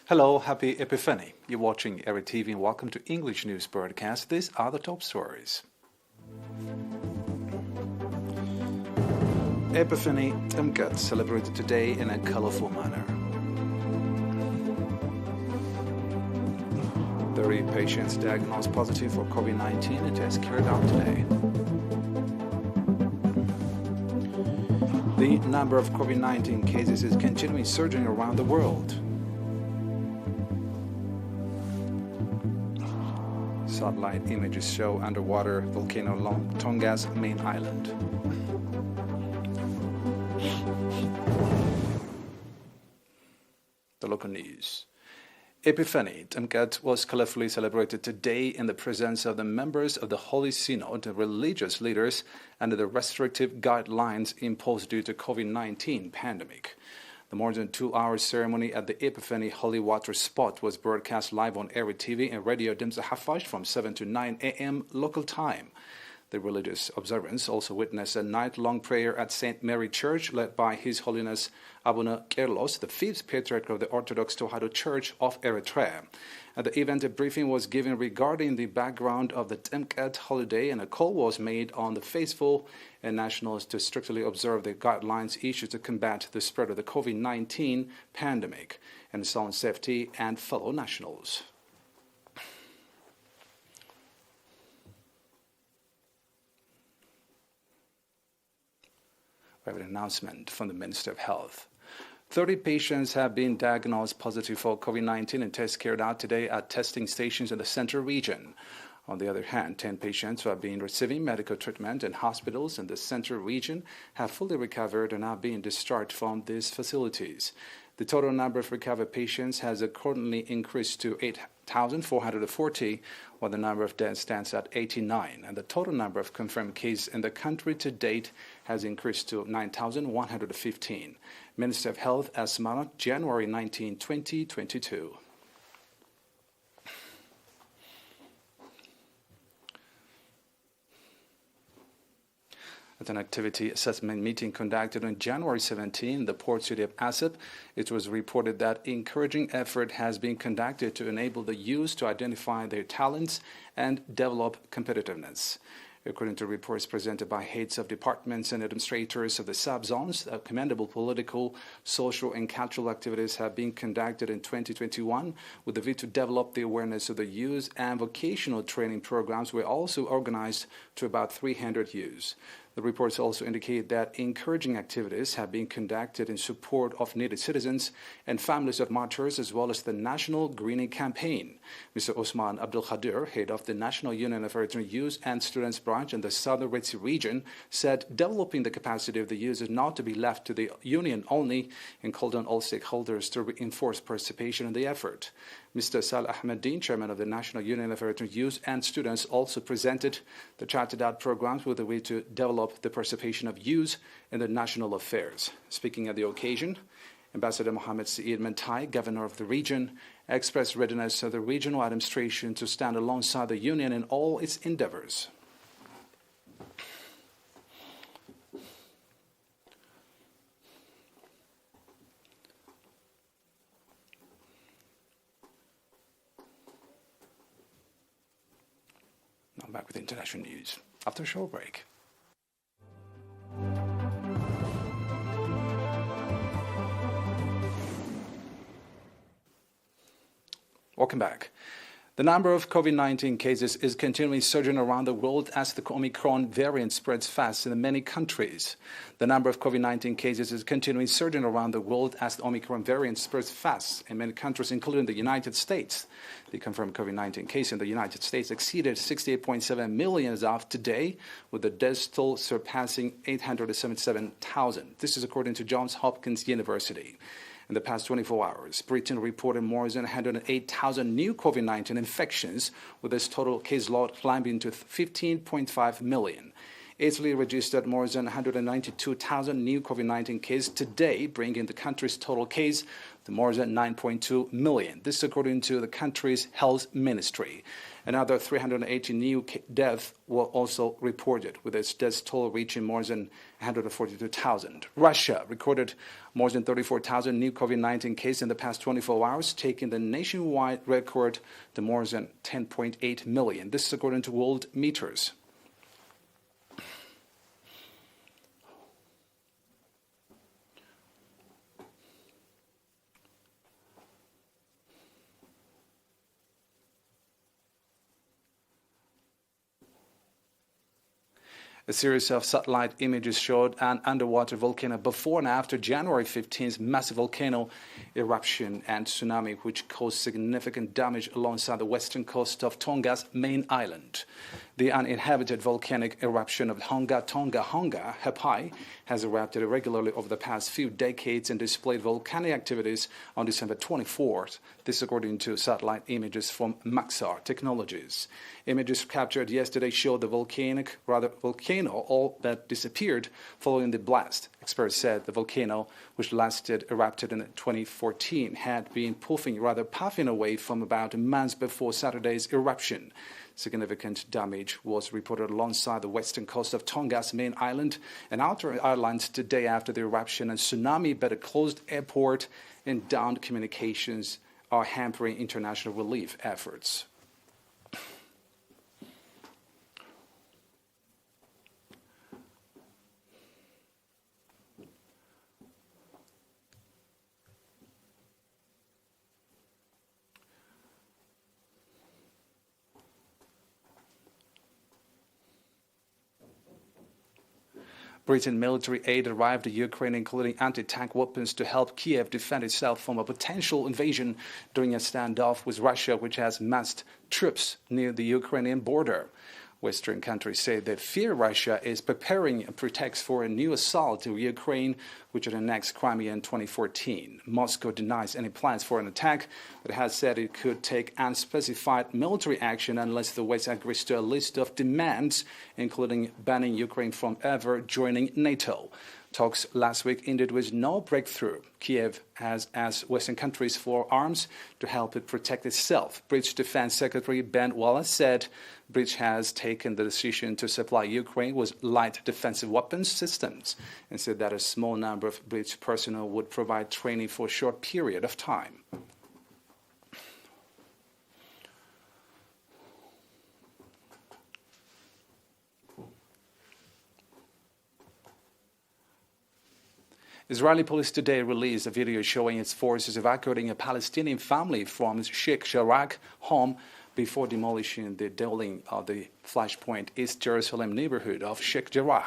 Hello, happy Epiphany. You're watching ERi-TV and welcome to English News Broadcast. These are the top stories. Epiphany Timkat celebrated today in a colorful manner. 30 patients diagnosed positive for COVID-19 and tests carried out today. The number of COVID-19 cases is continuing surging around the world. Satellite images show underwater volcano along Tonga's main island. The local news. Epiphany Timkat was colorfully celebrated today in the presence of the members of the Holy Synod and religious leaders under the restrictive guidelines imposed due to COVID-19 pandemic. The more than 2-hour ceremony at the Epiphany Holy Water Spot was broadcast live on ERi-TV and Radio Dimsa Hafash from 7 to 9 a.m. local time. The religious observance also witnessed a night-long prayer at St. Mary Church led by His Holiness Abuna Kerlos, the 5th Patriarch of the Orthodox Tewahedo Church of Eritrea. At the event, a briefing was given regarding the background of the Timkat holiday, and a call was made on the faithful and nationals to strictly observe the guidelines issued to combat the spread of the COVID-19 pandemic and sound safety and fellow nationals. We have an announcement from the Minister of Health. 30 patients have been diagnosed positive for COVID-19 and tests carried out today at testing stations in the central region. On the other hand, 10 patients who have been receiving medical treatment in hospitals in the central region have fully recovered and are being discharged from these facilities. The total number of recovered patients has accordingly increased to 8,440, while the number of deaths stands at 89, and the total number of confirmed cases in the country to date has increased to 9,115. Minister of Health Asmara, January 19, 2022. At an activity assessment meeting conducted on January 17 in the port city of Asab, it was reported that encouraging effort has been conducted to enable the youth to identify their talents and develop competitiveness. According to reports presented by heads of departments and administrators of the sub-zones, commendable political, social, and cultural activities have been conducted in 2021 with the view to develop the awareness of the youth, and vocational training programs were also organized to about 300 youths. The reports also indicate that encouraging activities have been conducted in support of needy citizens and families of martyrs, as well as the National Greening Campaign. Mr. Osman Abdul Khadir, head of the National Union of Eritrean Youth and Students Branch in the Southern Red Sea region, said developing the capacity of the youth is not to be left to the Union only, and called on all stakeholders to reinforce participation in the effort. Mr. Sal Ahmeddin, chairman of the National Union of Eritrean Youth and Students, also presented the charted out programs with a way to develop the participation of youth in the national affairs. Speaking at the occasion, Ambassador Mohammed Saeed Mentai, governor of the region, expressed readiness of the regional administration to stand alongside the Union in all its endeavors. Now back with international news after a short break. Welcome back. The number of COVID-19 cases is continually surging around the world as the Omicron variant spreads fast in many countries. The number of COVID-19 cases is continuing surging around the world as the Omicron variant spreads fast in many countries, including the United States. The confirmed COVID-19 case in the United States exceeded 68.7 million as of today, with the death toll surpassing 877,000. This is according to Johns Hopkins University. In the past 24 hours, Britain reported more than 108,000 new COVID-19 infections, with its total case load climbing to 15.5 million. Italy registered more than 192,000 new COVID-19 cases today, bringing the country's total case to more than 9.2 million. This is according to the country's health ministry. Another 380 new deaths were also reported, with its death toll reaching more than 142,000. Russia recorded more than 34,000 new COVID-19 cases in the past 24 hours, taking the nationwide record to more than 10.8 million. This is according to World Meters. A series of satellite images showed an underwater volcano before and after January 15th's massive volcano eruption and tsunami, which caused significant damage alongside the western coast of Tonga's main island. The uninhabited volcanic eruption of Tonga Hapai has erupted irregularly over the past few decades and displayed volcanic activities on December 24th. This according to satellite images from Maxar Technologies. Images captured yesterday showed the volcano all but disappeared following the blast. Experts said the volcano, which erupted in 2014, had been puffing away from about a month before Saturday's eruption. Significant damage was reported alongside the western coast of Tonga's main island and outer islands today after the eruption and tsunami, but a closed airport and downed communications are hampering international relief efforts. Britain military aid arrived in Ukraine, including anti-tank weapons to help Kiev defend itself from a potential invasion during a standoff with Russia, which has massed troops near the Ukrainian border. Western countries say they fear Russia is preparing a pretext for a new assault to Ukraine, which had annexed Crimea in 2014. Moscow denies any plans for an attack, but has said it could take unspecified military action unless the West agrees to a list of demands, including banning Ukraine from ever joining NATO. Talks last week ended with no breakthrough. Kiev has asked Western countries for arms to help it protect itself. British Defense Secretary Ben Wallace said Britain has taken the decision to supply Ukraine with light defensive weapons systems and said that a small number of British personnel would provide training for a short period of time. Israeli police today released a video showing its forces evacuating a Palestinian family from Sheikh Jarrah home before demolishing the dwelling of the Flashpoint East Jerusalem neighborhood of Sheikh Jarrah.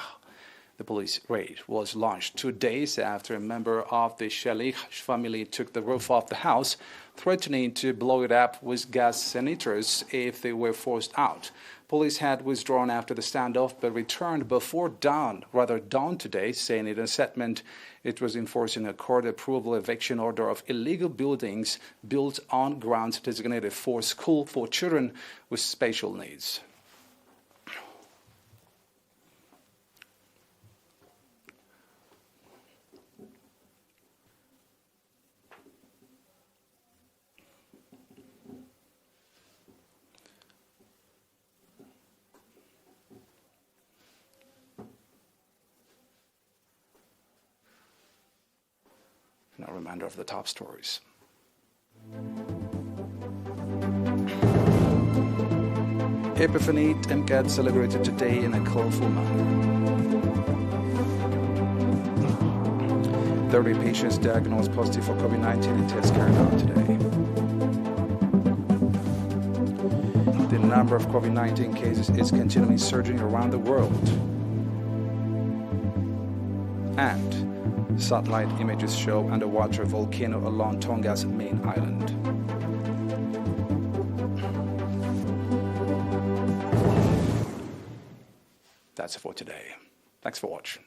The police raid was launched 2 days after a member of the Shalikh family took the roof off the house, threatening to blow it up with gas senators if they were forced out. Police had withdrawn after the standoff but returned before dawn today, saying in a statement it was enforcing a court-approval eviction order of illegal buildings built on grounds designated for school for children with special needs. Now, a reminder of the top stories. Epiphany Temcat celebrated today in a colorful manner. 30 patients diagnosed positive for COVID-19 in tests carried out today. The number of COVID-19 cases is continually surging around the world. And satellite images show underwater volcano along Tonga's main island. That's it for today. Thanks for watching.